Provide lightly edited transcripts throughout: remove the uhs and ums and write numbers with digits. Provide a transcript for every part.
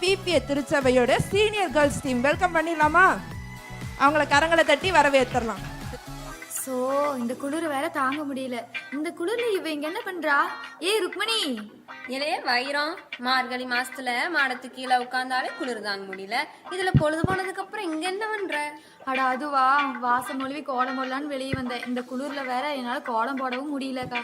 BBA திருச்சபையோட senior girls team. Welcome பண்ணிடலாமா? அவங்கள கரங்களை தட்டி வரவேற்றலாம். சோ இந்த குளிர் வேற தாங்க முடியல. இந்த குளிர்ல இவ இங்க என்ன பண்றா? ருக்மணி, இலையே வைரம், மார்கழி மாசத்துல மாடத்து கீழே உட்கார்ந்தாலே குளிர் தாங்க முடியல. இதுல பொழுது போனதுக்கு அப்புறம் இங்க என்ன பண்ற? அட அதுவா, வாசம் மொழிவி கோலம் போடலான்னு வெளியே வந்தேன். இந்த குளிர்ல வேற என்னால கோலம் போடவும் முடியலக்கா.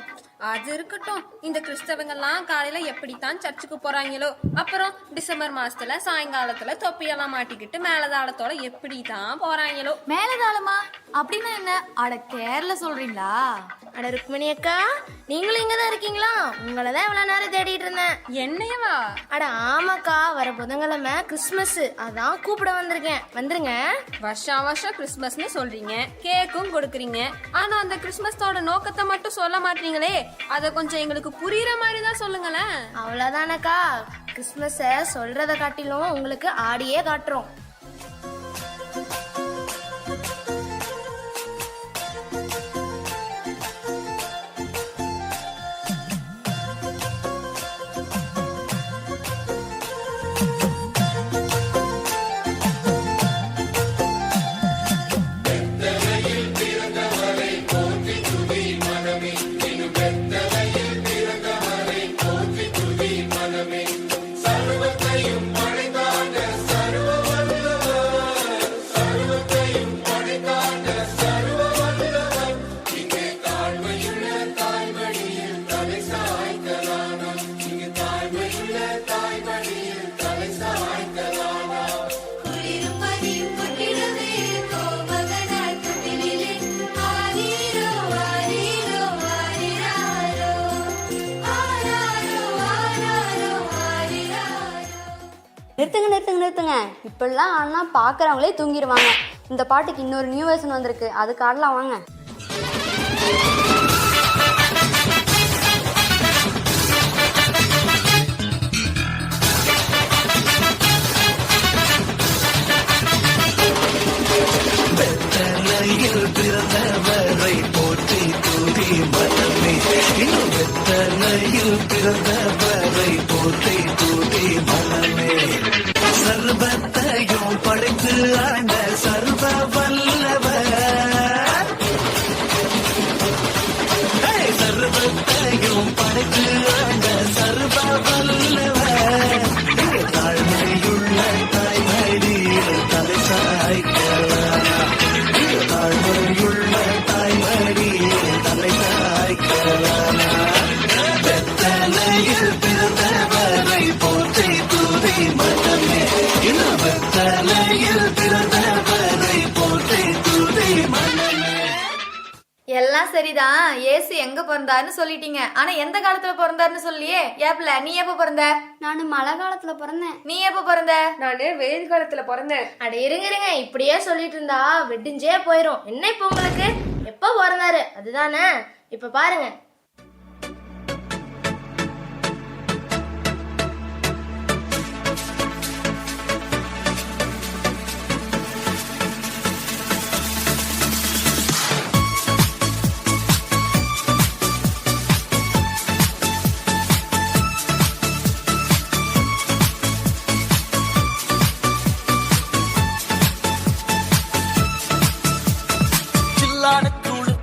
அது இருக்கட்டும், இந்த கிறிஸ்தவங்கெல்லாம் காலையில எப்படித்தான் சர்ச்சுக்கு போறாங்களோ, அப்புறம் டிசம்பர் மாசத்துல சாயங்காலத்துல தொப்பியெல்லாம் மாட்டிக்கிட்டு மேலதாளத்தோட எப்படித்தான் போறாங்களோ. மேலதாளமா அப்படின்னா என்ன? அட கேரள சொல்றீங்களா? அட ருக்மணி அக்கா, நீங்களும் இங்கதான் இருக்கீங்களா? உங்களதான் இவ்வளவு நேரம் தேடிட்டு இருந்தேன். என்னையவா? அட ஆமாக்கா, வர புதன்கிழமை கிறிஸ்துமஸ், அதான் கூப்பிட வந்திருக்கேன். வந்துருங்க. வருஷம் வருஷம் கிறிஸ்துமஸ்னு சொல்றீங்க, கேக்கும் கொடுக்குறீங்க, ஆனா அந்த கிறிஸ்துமஸோட நோக்கத்தை மட்டும் சொல்ல மாட்டீங்களே. அத கொஞ்சம் எங்களுக்கு புரியுற மாதிரி தான் சொல்லுங்களேன். அவ்வளவுதானக்கா, கிறிஸ்துமஸ சொல்றத காட்டிலும் உங்களுக்கு ஆடியே காட்டுறோம். நிறுத்துங்க. இப்பெல்லாம் ஆனா பாக்குறவங்களே தூங்கிடுவாங்க. இந்த பாட்டுக்கு இன்னொரு நியூ வெர்ஷன் வந்திருக்கு, அதுக்கு ஆடலாம் வாங்க. பிறந்தவரை போற்றி கூறி மனமே, இன்னும் வெத்தனையில் பிறந்தவரை போற்றி கூறி மனமே, சர்வத்தையும் படைத்து ஆண்ட சர்வ வல்லவர், சர்வத்தையும் படைத்து ஆண்ட சர்வ வல்லவர், தாழ்மையுள்ள தாய்மடியில் தலை சாய்க்கலாம், தாழ்மையுள்ள தாய்மடியில் தலை சாய்க்கலாம், வெத்தலையில் பிறந்தவரை போற்றி தூதி மனமே, இன்னும் வெத்தலையில் பிறந்தவரை போற்றி தூதி மனமே. எல்லாம் சரிதான், ஏசு எங்க பிறந்தாருன்னு சொல்லிட்டீங்க, ஆனா எந்த காலத்துல பிறந்தாருன்னு சொல்லியே. ஏப்ல நீ எப்ப பிறந்த? நானு மழை காலத்துல பிறந்தேன். நீ எப்ப பிறந்த? நானு வெயில் காலத்துல பிறந்தேன். அட இருங்க, இப்படியே சொல்லிட்டு இருந்தா வெடிஞ்சே போயிரும். என்ன இப்ப உங்களுக்கு எப்ப பிறந்தாரு அதுதானே? இப்ப பாருங்க.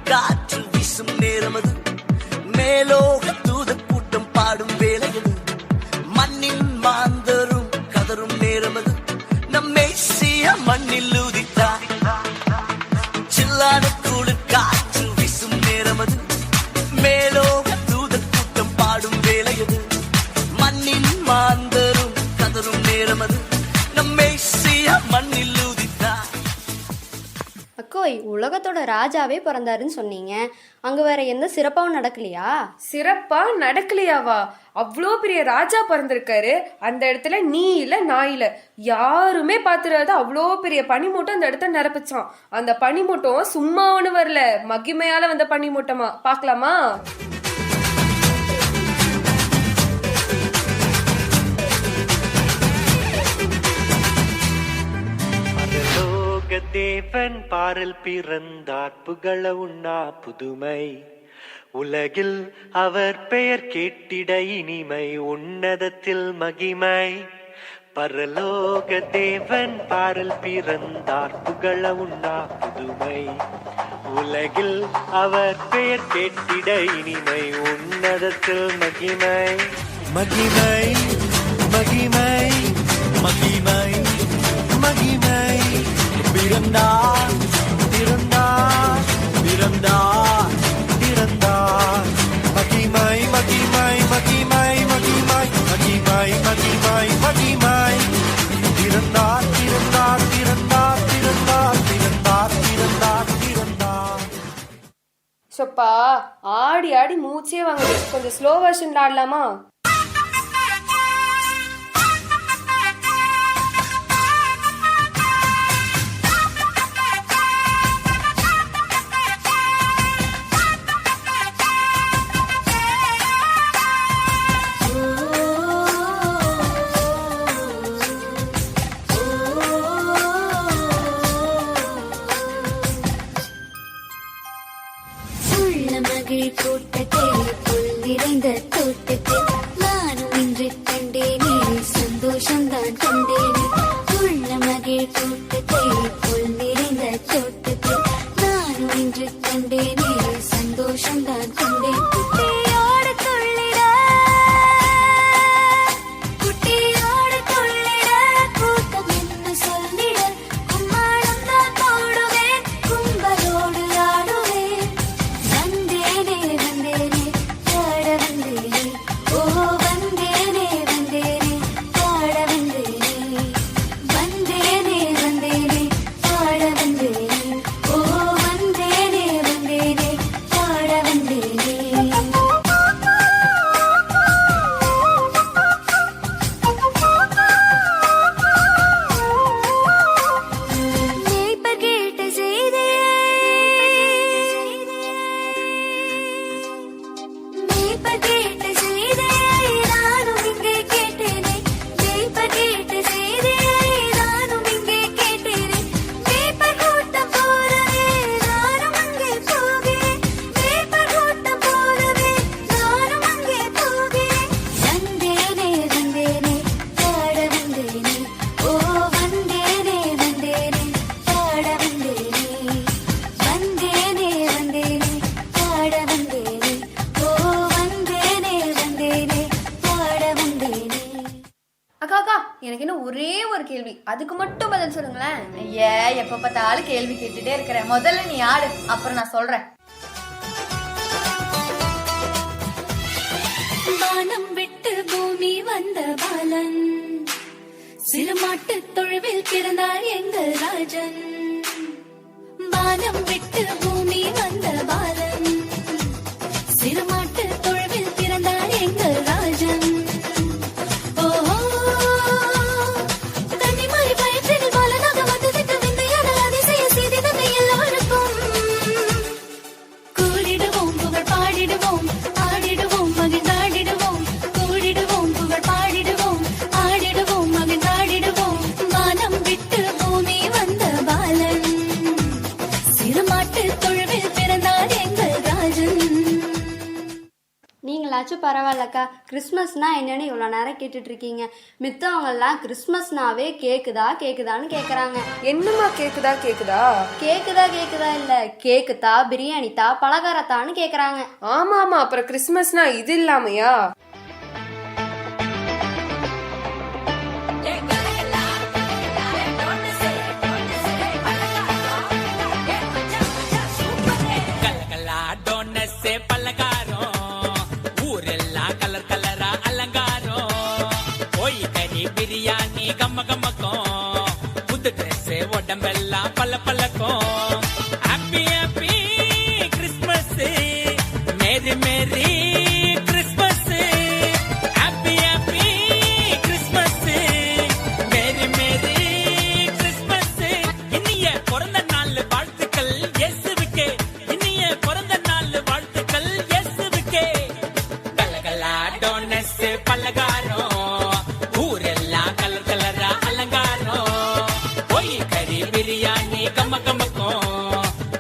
காற்று வீசும் நேரமது, மேலோக தூத கூட்டம் பாடும் வேலையது, மண்ணின் மாந்தரும் கதரும் நேரமது, நம்மை சிய மண்ணில் ஊதித்தார். சில்லான குளிர் காற்று வீசும் நேரமது, மேலோக தூத கூட்டம் பாடும் வேலையது, மண்ணின் மாந்தரும் கதரும் நேரமது, நம்மை சிய மண்ணில் ஊதித்தார். அக்கோய், உலகத்தோட ராஜாவே பிறந்தாருன்னு சொன்னீங்க, அங்க வேற எந்த சிறப்பாவும் நடக்கலையா? சிறப்பா நடக்கலையாவா? அவ்வளோ பெரிய ராஜா பிறந்திருக்காரு, அந்த இடத்துல நீ இல்ல நான் இல்ல, யாருமே பாத்துறாத அவ்வளோ பெரிய பனிமூட்டம் அந்த இடத்த நிரப்பிச்சான். அந்த பனிமூட்டம் சும்மா ஒண்ணு வரல, மகிமையால வந்த பனிமூட்டமா. பாக்கலாமா? தேவன் பாரல் பிறந்தார், புகழ உண்ணா புதுமை, உலகில் அவர் பெயர் கேட்டிட இனிமை, உன்னதத்தில் மகிமை, பரலோக தேவன் பாரில் பிறந்தார் புகழ உண்ணா புதுமை உலகில் அவர் பெயர் கேட்டிட இனிமை உன்னதத்தில் மகிமை மகிமை மகிமை மகிமை மகிமை பிறந்தார் பிறந்தார் பிறந்தார் பிறந்தார் மகிமை மகிமை மகிமை மகிமை மகிமை மகிமை மகிமை பிறந்தார் பிறந்தார் பிறந்தார் பிறந்தார் பிறந்தார் பிறந்தார் பிறந்தார். ஷப்பா ஆடி ஆடி மூச்சே வாங்குது. கொஞ்சம் ஸ்லோ வெர்ஷன்ல ஆடலாமா? கூட்டத்தில் புல் நிறைந்த தோட்டத்தில் நானும் இன்று கண்டேனே சந்தோஷம்தான் கண்டேனே. உள்ள மகிழ் கூட்டத்தில் புல் நிறைந்த தோட்டத்தில் நானும் இன்று கண்டேனே சந்தோஷம்தான் கண்டேன். குட்டியோடு துள்ளிட குட்டியோடு துள்ளிட கூட்டம் என்ன சொல்லிட கும்மாளம் தான் போடுவேன் கும்பலோடு ஆடுவேன். வந்தேனே வந்தேனே பாட வந்தேனே ஓ வந்தேனே வந்தேனே பாட வந்தேனே. வந்தேனே வந்தேனே பாட வந்தேனே ஓ வந்தேனே வந்தேனே பாட வந்தேனே. மேய்ப்பர் கேட்ட செய்தே மேய்ப்பர் கேட்ட செய்தே நானும் இங்கே கேட்டேனே. மேய்ப்பர் கேட்ட செய்தே நானும் இங்கே கேட்டேனே. மேய்ப்பர் கூட்டம் போலவே நானும் அங்கே போகிறேன். மேய்ப்பர் கூட்டம் போலவே நானும் அங்கே போகிறேன். வந்தேனே வந்தேனே பாட வந்தேனே ஓ வந்தேனே வந்தேனே பாட வந்தேனே. வந்தேனே வந்தேனே பாட வந்தேனே ஓ வந்தேனே வந்தேனே பாட வந்தேனே. அக்கா அக்கா, எனக்கு இன்னும் ஒரே ஒரு கேள்வி, அதுக்கு மட்டும் பதில் சொல்லுங்களேன். ஐயா எப்ப பார்த்தாலும் கேள்வி கேட்டுட்டே இருக்கிறேன். முதல்ல நீ ஆடு, அப்புறம் நான் சொல்றேன். வானம் விட்டு பூமி வந்த பாலன் சிறுமாட்டு தொழுவில் பிறந்தார் எங்கள் ராஜன். வானம் விட்டு பூமி வந்த பாலன் சிறுமாட்டு தொழுவில் பிறந்தார் எங்கள் ராஜன். ஓஹோ கன்னிமாரி பயற்றில் பாலனாக வந்ததுக்கு விந்தையான அதிசய செய்தி தந்தை எல்லாருக்கும். கூடிடுவோம் புகழ் பாடிடுவோம் ஆடிடுவோம் மகிழ்ந்தாடிடுவோம். கூடிடுவோம் புகழ் பாடிடுவோம் ஆடிடுவோம் மகிழ்ந்தாடிடுவோம். வானம் விட்டு பூமி வந்த பாலன் சிறுமாட்டு தொழுவில் பிறந்தார் எங்கள் ராஜன். நீங்களாச்சும் பரவாயில்லக்கா, கிறிஸ்மஸ்னா என்னன்னு இவ்வளோ நேரம் கேட்டுட்டு இருக்கீங்க. மித்தவங்கெல்லாம் கிறிஸ்மஸ்னாவே கேக்குதா கேக்குதான்னு கேட்குறாங்க. என்னம்மா கேக்குதா கேக்குதா? கேக்குதா கேக்குதா இல்லை, கேக்குதா பிரியாணித்தா பலகாரத்தான்னு கேட்குறாங்க. ஆமா ஆமா, அப்புறம் கிறிஸ்மஸ்னா இது இல்லாமையா? பிரியாணி கம்ம கம்மக்கும் புது ட்ரெஸ் உடம்பெல்லாம் பல்ல பல்லக்கும். Happy happy Christmas merry merry Christmas. Happy happy Christmas merry merry Christmas. இனிய பிறந்த நாள் வாழ்த்துக்கள் இயேசுவுக்கே. இனிய பிறந்த நாள் வாழ்த்துக்கள் இயேசுவுக்கே. கலகலா டோனஸ் பல்லகாரம் ஊரெல்லாம் கலர் கலரா அலங்காரம். போய் கறி பிரியாணி கம்ம கம்மக்கும்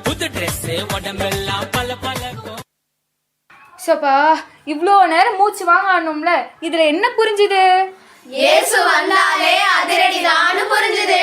புது ட்ரெஸ் உடம்பெல்லாம் பல பலக்கும். ஷப்பா இவ்வளோ நேரம் மூச்சு வாங்க ஆடணும்ல, இதுல என்ன புரிஞ்சுது? இயேசு வந்தாலே அதிரடிதான்னு புரிஞ்சுது.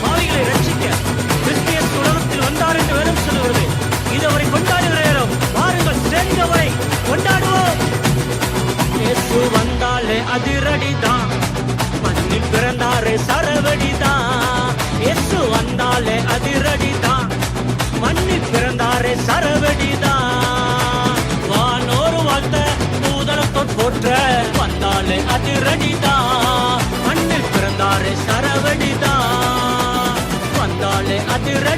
பாவிகளை ரட்சிக்க கிறிஸ்தியஸ் உலகத்தில் வந்தார் என்று வேதம் சொல்லுகிறது. இதுவரை கொண்டாடுகிற நேரம், வாருங்கள் சேர்ந்தவரை கொண்டாடுவோம். இயேசு வந்தாலே அதிரடிதான், மண்ணில் பிறந்தாரே சரவடிதான். இயேசு வந்தாலே அதிரடிதான், மண்ணில் பிறந்தாரே சரவடிதான். வானோரு வாழ்த்த பூதலத்தோர் போற்ற வந்தாலே அதிரடிதான், மண்ணில் பிறந்தாரே சரவடிதான். வந்தாலே அதிரடி